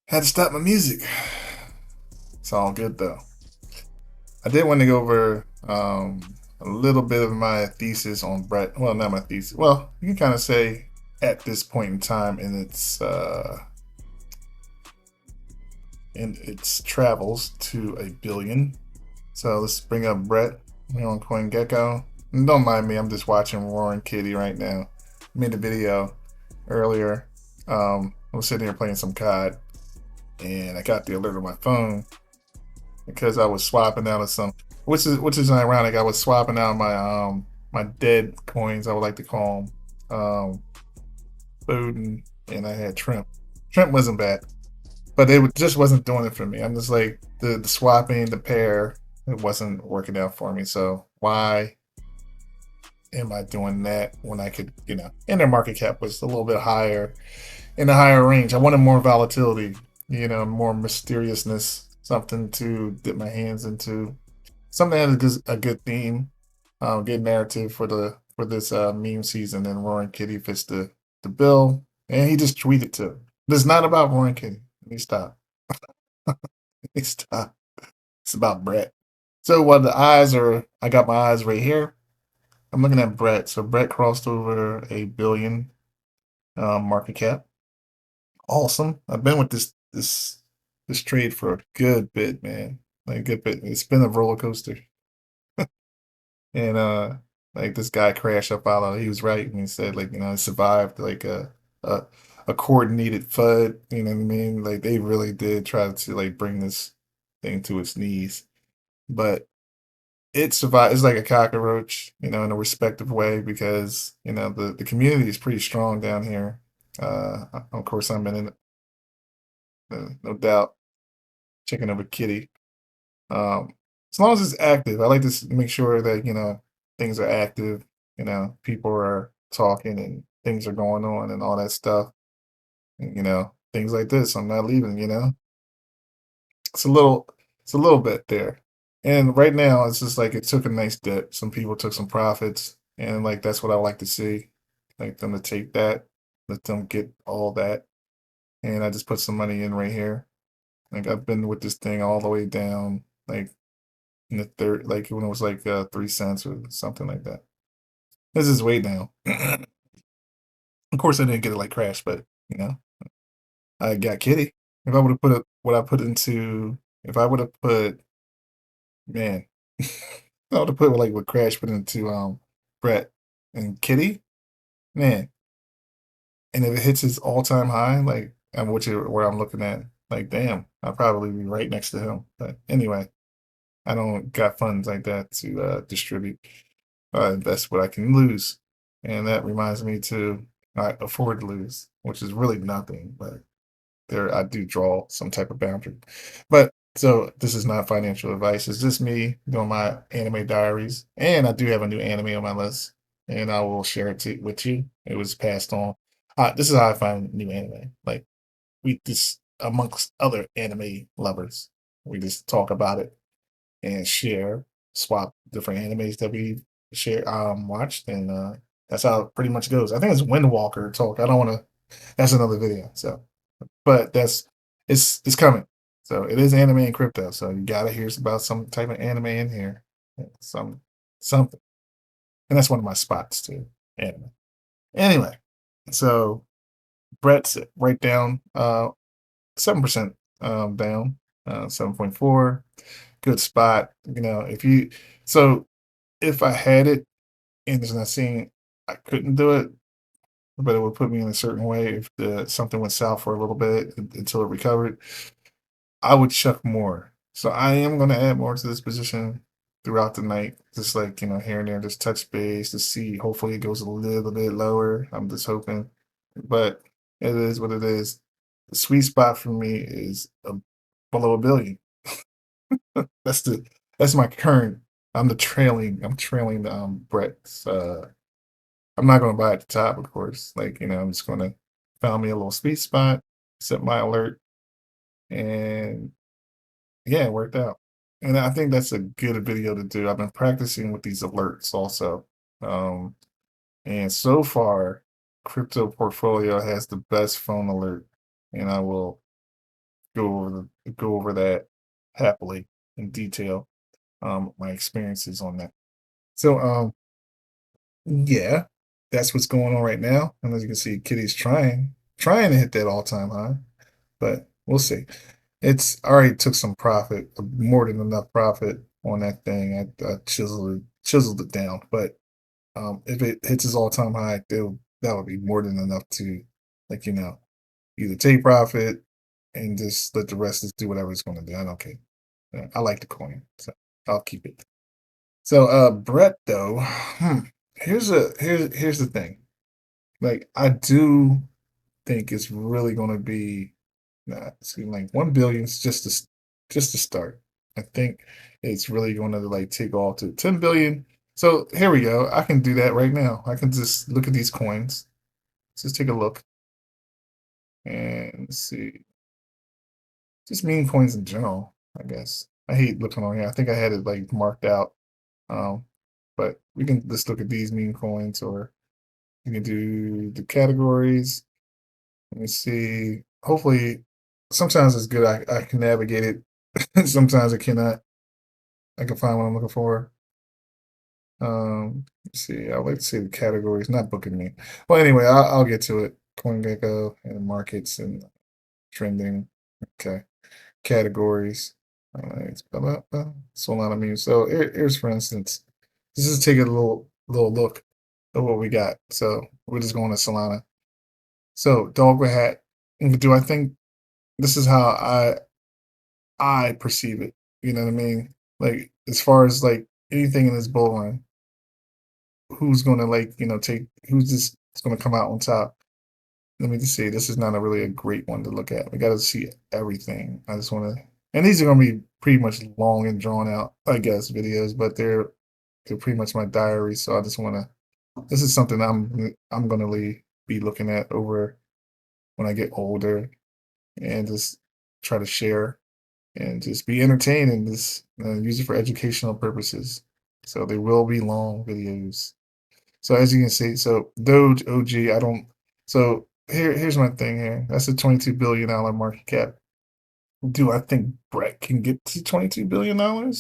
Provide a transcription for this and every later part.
Had to stop my music. It's all good though. I did want to go over a little bit of my thesis on Brett. Well, not my thesis. Well, you can kind of say at this point in time in its travels to a billion. So let's bring up Brett here on CoinGecko. And don't mind me. I'm just watching Roaring Kitty right now. Made a video earlier. I was sitting here playing some COD, and I got the alert on my phone because I was swapping out of some, which is ironic. I was swapping out my dead coins, I would like to call them, food, and I had shrimp. Shrimp wasn't bad, but just wasn't doing it for me. I'm just like the swapping the pair, it wasn't working out for me. So why am I doing that when I could, and their market cap was a little bit higher, in the higher range. I wanted more volatility, more mysteriousness, something to dip my hands into, something that has a good theme, good narrative for this meme season. And Roaring Kitty fits the bill, and he just tweeted too. It's not about Roaring Kitty. Let me stop. Let me stop. It's about Brett. So while the eyes are, I got my eyes right here. I'm looking at Brett. So Brett crossed over a billion market cap. Awesome. I've been with this trade for a good bit, man. Like a good bit. It's been a roller coaster. And like this guy crashed up out of, he was right when he said, like, it survived like a a coordinated FUD, you know what I mean? Like they really did try to like bring this thing to its knees. But it survived. It's like a cockroach, in a respective way, because the community is pretty strong down here. Of course, I'm in it, no doubt. Checking over Kitty. Um, as long as it's active, I like to make sure that things are active. People are talking and things are going on and all that stuff. And, things like this. I'm not leaving. It's a little, it's a little bit there. And right now, it's just like it took a nice dip. Some people took some profits, and like that's what I like to see. Like them to take that, let them get all that, and I just put some money in right here. Like I've been with this thing all the way down, like in the third, like when it was like 3 cents or something like that. This is way down. Of course, I didn't get it like crash, but you know, I got Kitty. If I would have put what I put into, if I would have put, man, I would have put like what Crash put into Brett and Kitty, man. And if it hits his all time high, like where I'm looking at, like damn, I'll probably be right next to him. But anyway, I don't got funds like that to distribute. Invest what I can lose, and that reminds me to not afford to lose, which is really nothing. But there, I do draw some type of boundary. But so this is not financial advice. It's just me doing my anime diaries, and I do have a new anime on my list, and I will share it with you. It was passed on. This is how I find new anime. Like we just amongst other anime lovers, we just talk about it and share, swap different animes that we share watched, and that's how it pretty much goes. I think it's Windwalker talk. I don't want to. That's another video. So, but it's coming. So it is anime and crypto. So you gotta hear about some type of anime in here, some something, and that's one of my spots too. Anime. Anyway, so Brett's right down 7% down, 7.4. Good spot. If you so if I had it and it's not seeing, I couldn't do it, but it would put me in a certain way if the something went south for a little bit until it recovered. I would chuck more. So I am going to add more to this position throughout the night, just like here and there, just touch base to see. Hopefully, it goes a little bit lower. I'm just hoping, but it is what it is. The sweet spot for me is below a billion. That's the that's my current. I'm trailing the Brett's. I'm not gonna buy at the top, of course. Like, I'm just gonna found me a little sweet spot, set my alert, and yeah, it worked out. And I think that's a good video to do. I've been practicing with these alerts also. Um, and so far, crypto portfolio has the best phone alert. And I will go over that happily in detail, my experiences on that. So, yeah, that's what's going on right now, and as you can see, Kitty's trying to hit that all-time high, but we'll see. It's already took some profit, more than enough profit on that thing. I chiseled it down, but if it hits its all-time high, that would be more than enough to, like, either take profit and just let the rest just do whatever it's gonna do. I don't care. I like the coin, so I'll keep it. So, Brett, though, here's the thing. Like, I do think it's really gonna be, see, like 1 billion is just to start. I think it's really going to like take off to 10 billion. So here we go. I can do that right now. I can just look at these coins. Let's just take a look and see. Just meme coins in general, I guess. I hate looking on here. I think I had it like marked out. Um, but we can just look at these meme coins, or you can do the categories. Let me see. Hopefully, sometimes it's good. I can navigate it. Sometimes I cannot. I can find what I'm looking for. Let's see. I like to say the categories, not booking me. Well, anyway, I'll get to it. CoinGecko and markets and trending. Okay, categories. All right, Solana meme. So here's, for instance, this is taking a little look at what we got. So we're just going to Solana. So dog with hat. Do I think this is how I perceive it? You know what I mean? Like, as far as like anything in this bull run, who's gonna, like, take, who's just gonna come out on top? Let me just say, this is not a really a great one to look at. We got to see everything. I just want to, and these are gonna be pretty much long and drawn out, I guess, videos, but they're pretty much my diary. So I just want to. This is something I'm gonna be looking at over when I get older, and just try to share and just be entertained, and just use it for educational purposes. So they will be long videos. So as you can see, so Doge OG, I don't. So here's my thing here. That's a $22 billion market cap. Do I think Brett can get to $22 billion?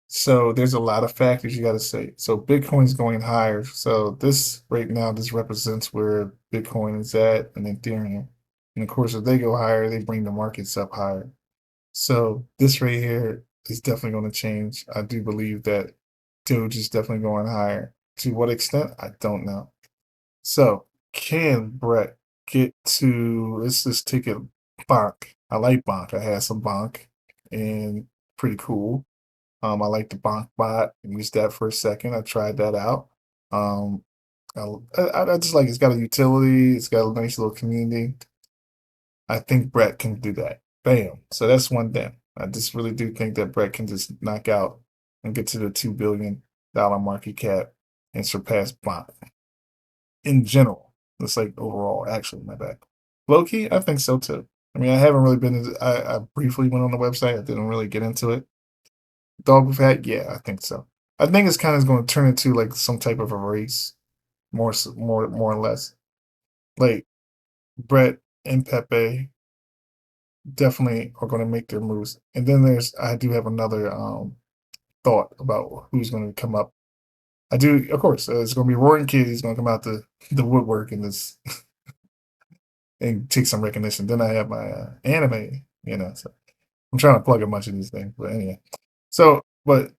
So there's a lot of factors you got to say. So Bitcoin's going higher. So this right now, this represents where Bitcoin is at, and Ethereum. And of course, if they go higher, they bring the markets up higher. So this right here is definitely going to change. I do believe that Doge is definitely going higher. To what extent, I don't know. So can Brett get to? Let's just take it Bonk. I like Bonk. I had some Bonk, and pretty cool. I like the Bonk bot. I used that for a second. I tried that out. Um, I just like, it's got a utility. It's got a nice little community. I think Brett can do that. Bam. So that's one thing. I just really do think that Brett can just knock out and get to the $2 billion market cap and surpass Bonk in general. It's like overall, actually, my bad. Low key, I think so too. I mean, I haven't really been. I briefly went on the website. I didn't really get into it. Dog with hat, yeah, I think so. I think it's kind of going to turn into like some type of a race, more or less. Like Brett and Pepe definitely are going to make their moves. And then I do have another thought about who's going to come up. I do, of course, it's going to be Roaring Kid. He's going to come out the woodwork and this and take some recognition. Then I have my anime, So I'm trying to plug a bunch of these things, but anyway. So, but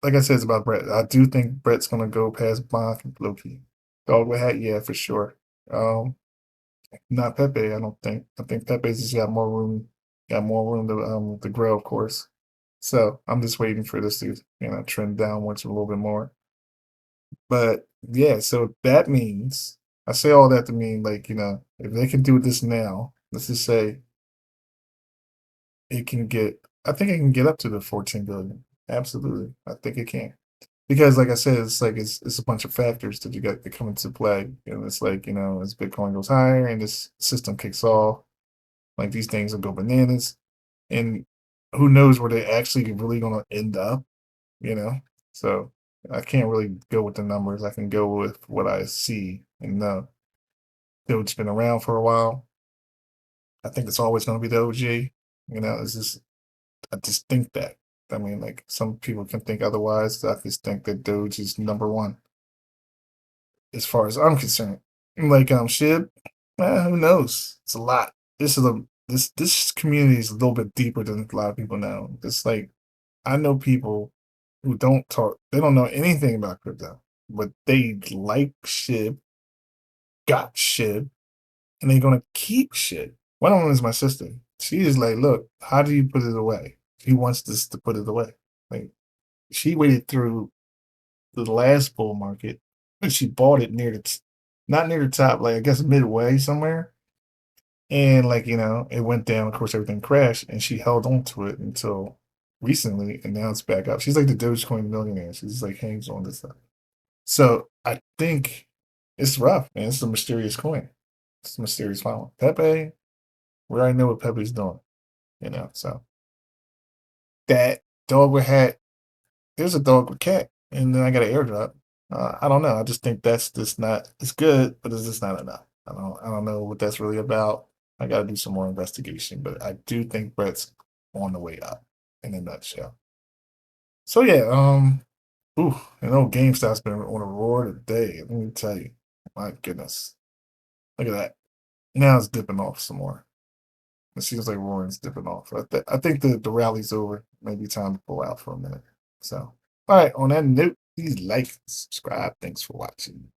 like I said, it's about Brett. I do think Brett's going to go past Bonk and Loki. Dog with hat, yeah, for sure. Um, Not Pepe, I don't think. I think Pepe's just got more room to grow, of course. So I'm just waiting for this to trend downwards a little bit more. But yeah, so that means, I say all that to mean, like, if they can do this now, let's just say it can get, I think it can get up to the 14 billion. Absolutely. I think it can. Because like I said, it's like it's a bunch of factors that you got to come into play. And it's like, as Bitcoin goes higher and this system kicks off, like these things will go bananas. And who knows where they're actually really gonna end up, you know? So I can't really go with the numbers. I can go with what I see and know. It's been around for a while. I think it's always gonna be the OG. It's just I just think that. I mean, like some people can think otherwise. I just think that Doge is number one as far as I'm concerned. Like Shib, who knows? It's a lot. This community is a little bit deeper than a lot of people know. It's like I know people who don't talk. They don't know anything about crypto, but they like Shib, got Shib, and they're gonna keep shit. One of them is my sister. She is like, look, how do you put it away? She wants this to put it away. Like she waited through the last bull market and she bought it not near the top, like I guess midway somewhere. And like, it went down, of course everything crashed and she held on to it until recently and now it's back up. She's like the Dogecoin millionaire. She's like hangs on this stuff. So I think it's rough, man. It's a mysterious coin. It's a mysterious following. Pepe, we already know what Pepe's doing, So that dog with hat, there's a dog with cat, and then I got an airdrop. I don't know. I just think that's just not. It's good, but it's just not enough. I don't know what that's really about. I got to do some more investigation, but I do think Brett's on the way up in a nutshell. So yeah, ooh, GameStop's been on a roar today. Let me tell you, my goodness, look at that. Now it's dipping off some more. It seems like Warren's dipping off. I think the rally's over. Maybe time to pull out for a minute. So, all right. On that note, please like, subscribe. Thanks for watching.